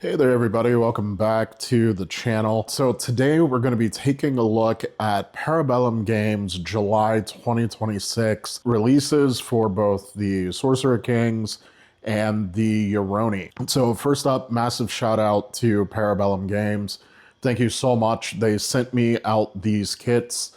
Hey there everybody, welcome back to the channel. So today we're going to be taking a look at Para-Bellum-Games July 2026 releases for both the Sorcerer Kings and the Yoroni. So first up, massive shout out to Para-Bellum-Games. Thank you so much. They sent me out these kits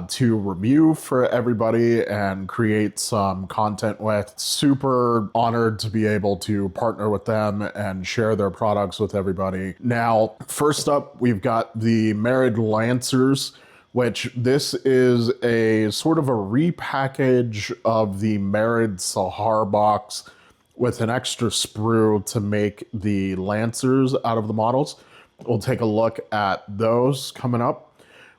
to review for everybody and create some content with. Super honored to be able to partner with them and share their products with everybody. Now, first up, we've got the Married Lancers, which this is a sort of a repackage of the Married Sahar box with an extra sprue to make the Lancers out of the models. We'll take a look at those coming up.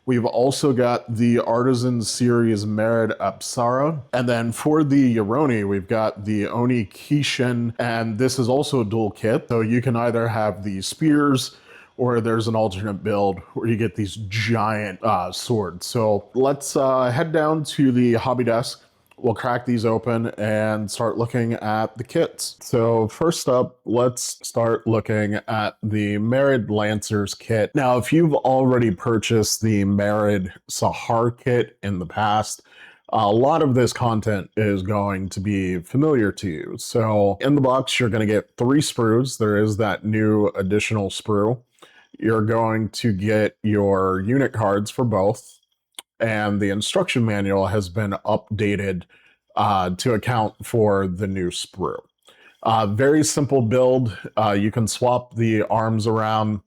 We've also got the Artisan Series Merit Apsara. And then for the Yoroni, we've got the Oni Kishin, and this is also a dual kit. So you can either have the spears, or there's an alternate build where you get these giant swords. So let's head down to the hobby desk. We'll crack these open and start looking at the kits. So first up, let's start looking at the Married Lancers kit. Now, if you've already purchased the Married Sahar kit in the past, a lot of this content is going to be familiar to you. So in the box, you're going to get 3 sprues. There is that new additional sprue. You're going to get your unit cards for both, and the instruction manual has been updated to account for the new sprue. Very simple build. You can swap the arms around,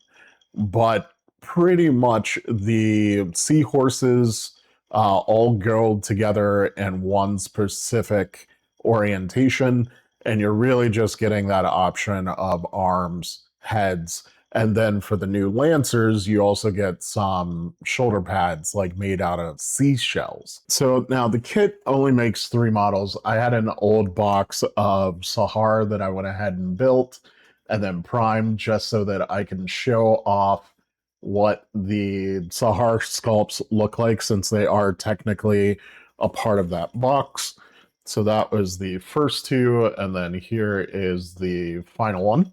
but pretty much the seahorses all go together in one specific orientation, and you're really just getting that option of arms, heads, and then for the new Lancers, you also get some shoulder pads like made out of seashells. So now the kit only makes 3 models. I had an old box of Sahar that I went ahead and built and then primed just so that I can show off what the Sahar sculpts look like, since they are technically a part of that box. So that was the first 2, and then here is the final one.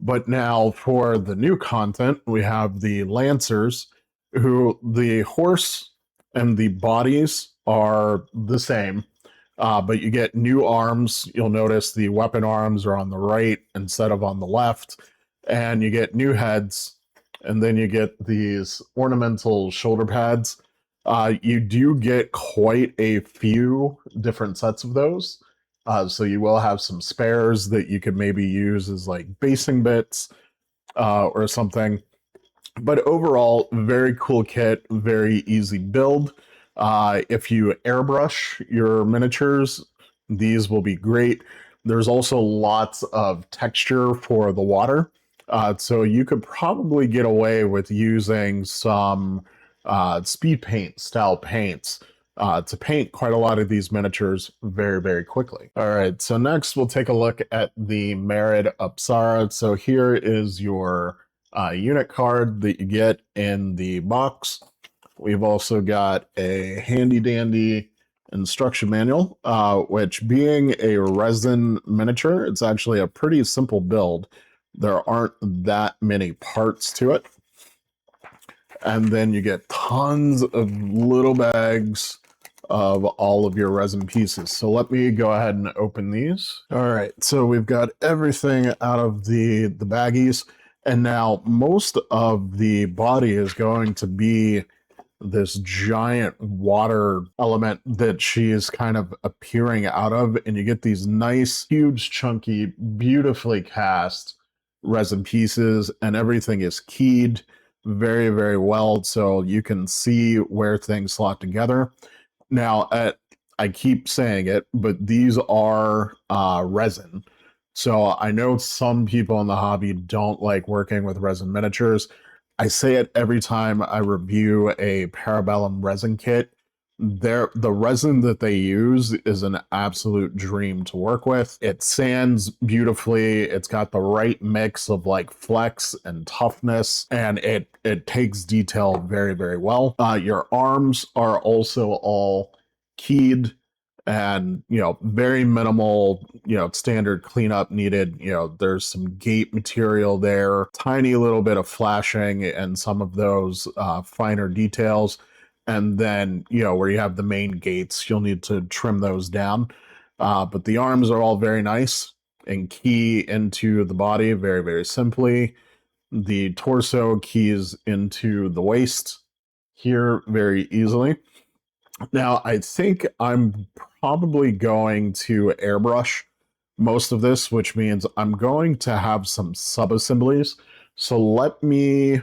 But now for the new content, we have the Lancers, who the horse and the bodies are the same, but you get new arms. You'll notice the weapon arms are on the right instead of on the left, and you get new heads, and then you get these ornamental shoulder pads. You do get quite a few different sets of those. So you will have some spares that you could maybe use as like basing bits or something. But overall, very cool kit, very easy build. If you airbrush your miniatures, these will be great. There's also lots of texture for the water. So you could probably get away with using some speed paint style paints to paint quite a lot of these miniatures very, very quickly. All right, so next we'll take a look at the Married Apsara. So here is your unit card that you get in the box. We've also got a handy dandy instruction manual, which being a resin miniature, it's actually a pretty simple build. There aren't that many parts to it. And then you get tons of little bags of all of your resin pieces. So let me go ahead and open these. All right, so we've got everything out of the baggies, and now most of the body is going to be this giant water element that she is kind of appearing out of, and you get these nice, huge, chunky, beautifully cast resin pieces, and everything is keyed very, very well, so you can see where things slot together. Now, I keep saying it, but these are resin. So I know some people in the hobby don't like working with resin miniatures. I say it every time I review a Para-Bellum resin kit. The resin that they use is an absolute dream to work with. It sands beautifully. It's got the right mix of like flex and toughness, and it takes detail very, very well. Your arms are also all keyed and very minimal standard cleanup needed. There's some gate material there, tiny little bit of flashing and some of those finer details, and then where you have the main gates, you'll need to trim those down, but the arms are all very nice and key into the body very, very simply. The torso keys into the waist here very easily. Now, I think I'm probably going to airbrush most of this, which means I'm going to have some sub-assemblies. So let me,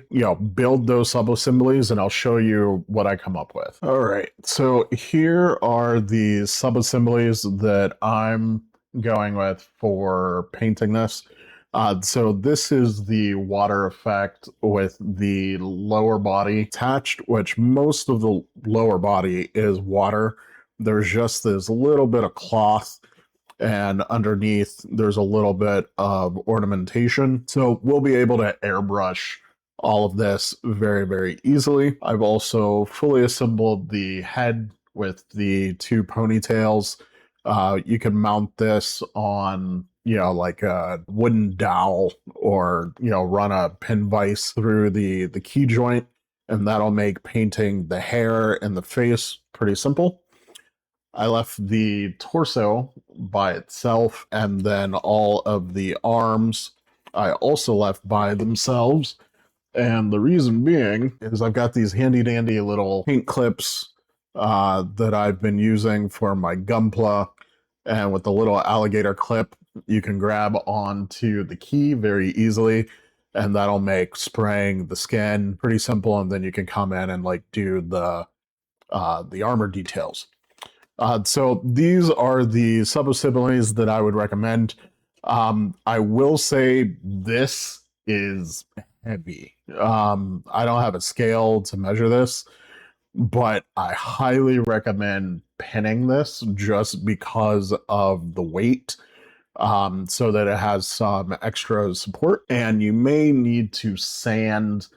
build those sub-assemblies and I'll show you what I come up with. All right, so here are the sub-assemblies that I'm going with for painting this. So this is the water effect with the lower body attached, which most of the lower body is water. There's just this little bit of cloth, and underneath there's a little bit of ornamentation. So we'll be able to airbrush all of this very, very easily. I've also fully assembled the head with the two ponytails. You can mount this on like a wooden dowel, or run a pin vise through the key joint, and that'll make painting the hair and the face pretty simple. I left the torso by itself, and then all of the arms I also left by themselves. And the reason being is I've got these handy dandy little paint clips that I've been using for my gunpla, and with the little alligator clip, you can grab onto the key very easily, and that'll make spraying the skin pretty simple, and then you can come in and like do the armor details. So these are the sub-assemblies that I would recommend. I will say this is heavy. I don't have a scale to measure this, but I highly recommend pinning this just because of the weight, so that it has some extra support. And you may need to sand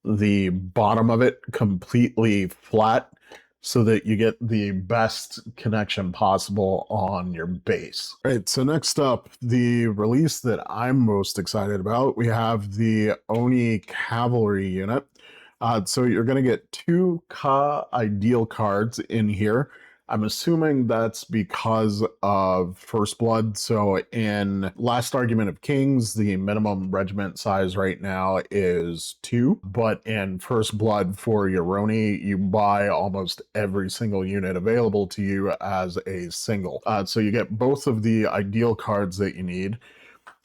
the bottom of it completely flat so that you get the best connection possible on your base. All right, so next up, the release that I'm most excited about, we have the Oni Cavalry unit. So you're going to get two Ka Ideal cards in here. I'm assuming that's because of First Blood. So in Last Argument of Kings, the minimum regiment size right now is 2. But in First Blood for Yoroni, you buy almost every single unit available to you as a single. So you get both of the ideal cards that you need.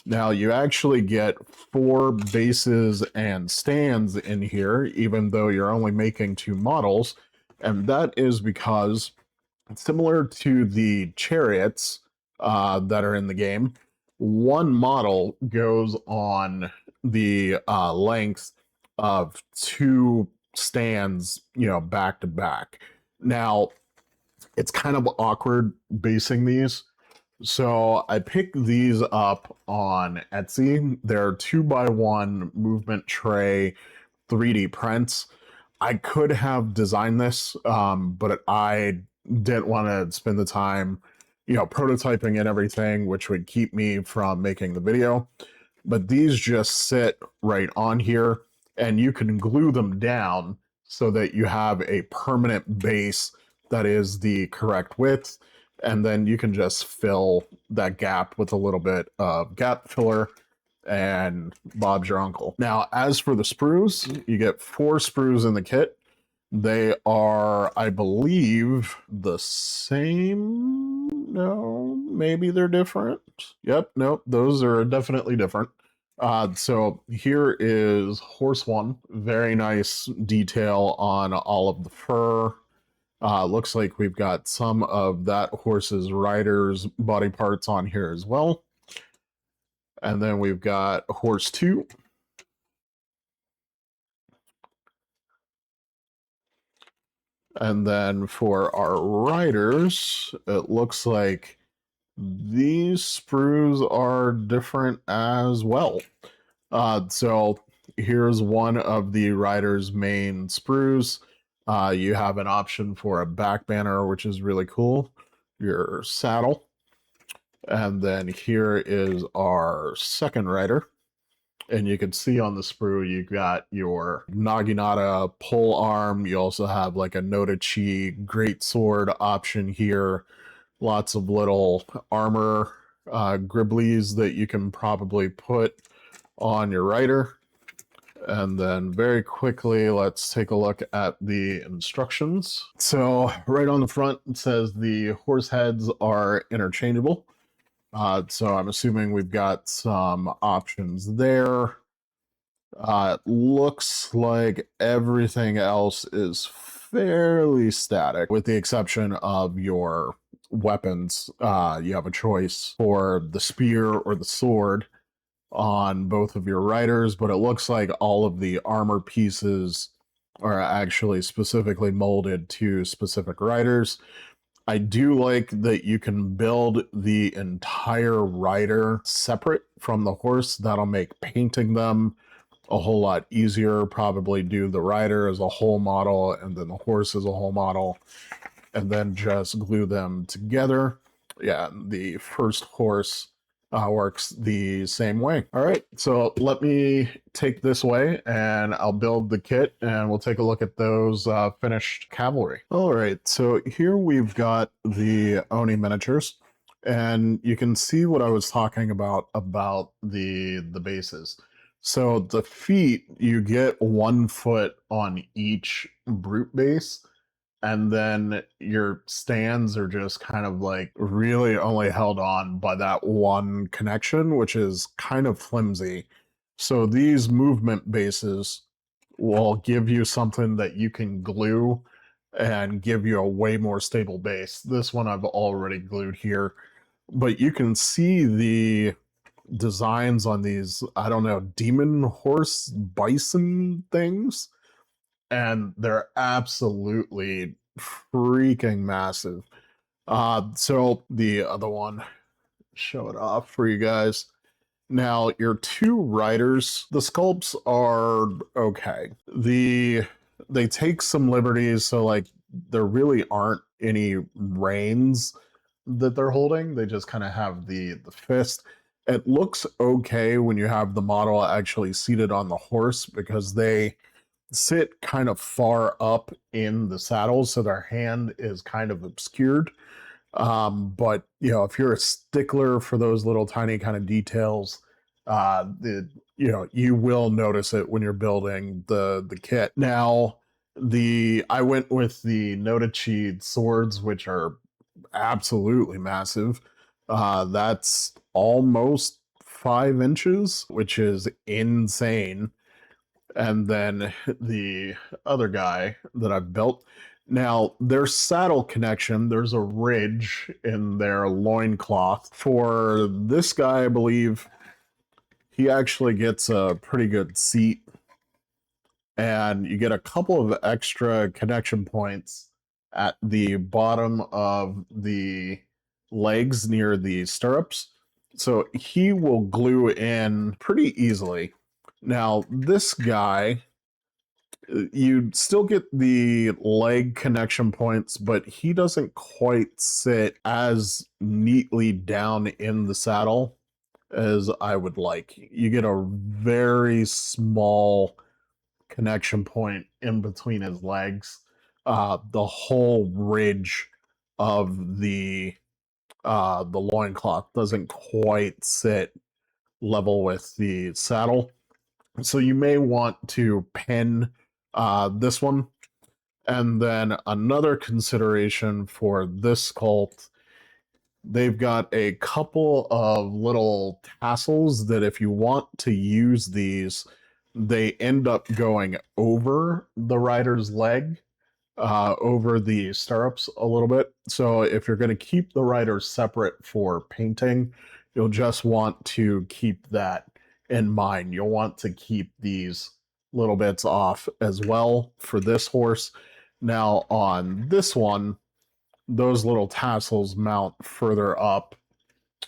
Now you actually get 4 bases and stands in here, even though you're only making 2 models. And that is because, similar to the chariots that are in the game, one model goes on the length of 2 stands, back to back. Now, it's kind of awkward basing these. So I picked these up on Etsy. They're 2x1 movement tray 3D prints. I could have designed this, but I didn't want to spend the time, prototyping and everything, which would keep me from making the video. But these just sit right on here, and you can glue them down so that you have a permanent base that is the correct width, and then you can just fill that gap with a little bit of gap filler, and Bob's your uncle. Now, as for the sprues, you get 4 sprues in the kit. They are, I believe, the same. No, maybe they're different. Yep, nope, those are definitely different. So here is horse 1. Very nice detail on all of the fur. Looks like we've got some of that horse's rider's body parts on here as well. And then we've got horse 2. And then for our riders, it looks like these sprues are different as well. So here's one of the rider's main sprues. You have an option for a back banner, which is really cool. your saddle. And then here is our second rider. And you can see on the sprue, you got your Naginata pole arm. You also have like a Nodachi greatsword option here. Lots of little armor gribblies that you can probably put on your rider. And then very quickly, let's take a look at the instructions. So right on the front, it says the horse heads are interchangeable. So I'm assuming we've got some options there. It looks like everything else is fairly static, with the exception of your weapons. You have a choice for the spear or the sword on both of your riders, but it looks like all of the armor pieces are actually specifically molded to specific riders. I do like that you can build the entire rider separate from the horse. That'll make painting them a whole lot easier. Probably do the rider as a whole model and then the horse as a whole model, and then just glue them together. Yeah, the first horse works the same way. All right, so let me take this way and I'll build the kit and we'll take a look at those finished cavalry. All right, so here we've got the Oni miniatures, and you can see what I was talking about the bases. So the feet, you get 1 foot on each brute base, and then your stands are just kind of like really only held on by that one connection, which is kind of flimsy. So these movement bases will give you something that you can glue and give you a way more stable base. This one I've already glued here, but you can see the designs on these, I don't know, demon horse bison things, and they're absolutely freaking massive. So the other one, show it off for you guys. Now, your 2 riders, the sculpts are okay. They take some liberties, so like there really aren't any reins that they're holding. They just kind of have the fist. It looks okay when you have the model actually seated on the horse, because they sit kind of far up in the saddle, so their hand is kind of obscured. But you know, if you're a stickler for those little tiny kind of details, you will notice it when you're building the kit. Now, I went with the Nodachi swords, which are absolutely massive. That's almost 5 inches, which is insane. And then the other guy that I've built. Now, their saddle connection, there's a ridge in their loincloth. For this guy, I believe he actually gets a pretty good seat, and you get a couple of extra connection points at the bottom of the legs near the stirrups. So he will glue in pretty easily. Now, this guy, you still get the leg connection points, but he doesn't quite sit as neatly down in the saddle as I would like. You get a very small connection point in between his legs. The whole ridge of the loincloth doesn't quite sit level with the saddle. So you may want to pin this one. And then another consideration for this sculpt, they've got a couple of little tassels that if you want to use these, they end up going over the rider's leg, over the stirrups a little bit. So if you're going to keep the rider separate for painting, you'll just want to keep that in mind. You'll want to keep these little bits off as well for this horse. Now on this one, those little tassels mount further up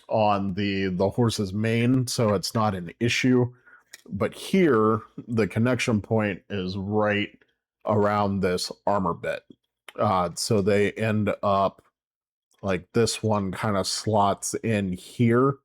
on the horse's mane, so it's not an issue. But here, the connection point is right around this armor bit. So they end up like this one kind of slots in here,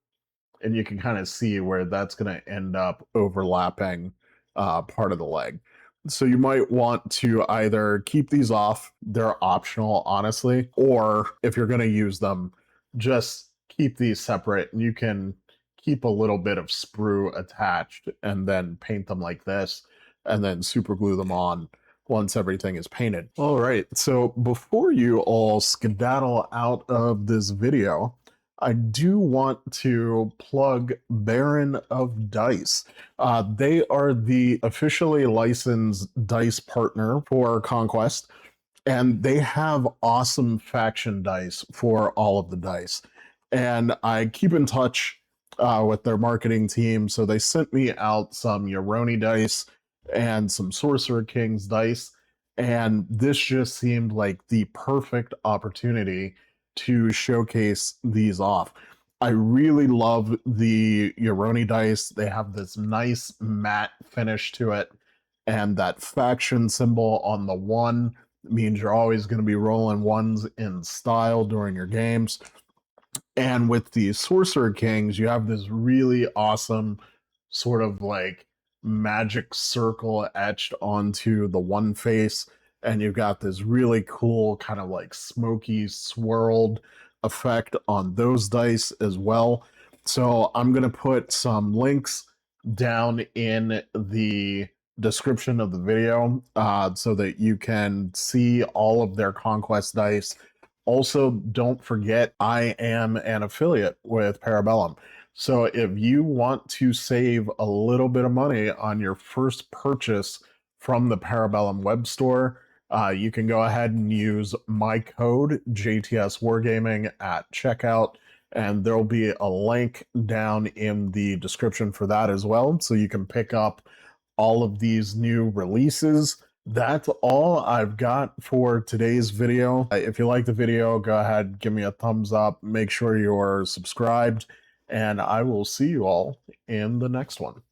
and you can kind of see where that's going to end up overlapping part of the leg. So you might want to either keep these off, they're optional, honestly, or if you're going to use them, just keep these separate, and you can keep a little bit of sprue attached and then paint them like this, and then super glue them on once everything is painted. All right, so before you all skedaddle out of this video, I do want to plug Baron of Dice. They are the officially licensed dice partner for Conquest, and they have awesome faction dice for all of the dice. And I keep in touch with their marketing team, so they sent me out some Yoroni dice and some Sorcerer Kings dice, and this just seemed like the perfect opportunity to showcase these off. I really love the Yoroni dice. They have this nice matte finish to it, and that faction symbol on the one means you're always going to be rolling ones in style during your games. And with the Sorcerer Kings, you have this really awesome sort of like magic circle etched onto the one face, and you've got this really cool kind of like smoky swirled effect on those dice as well. So I'm going to put some links down in the description of the video so that you can see all of their Conquest dice. Also, don't forget, I am an affiliate with Para-Bellum. So if you want to save a little bit of money on your first purchase from the Para-Bellum web store, you can go ahead and use my code, JTS Wargaming, at checkout, and there'll be a link down in the description for that as well, so you can pick up all of these new releases. That's all I've got for today's video. If you like the video, go ahead, give me a thumbs up, make sure you're subscribed, and I will see you all in the next one.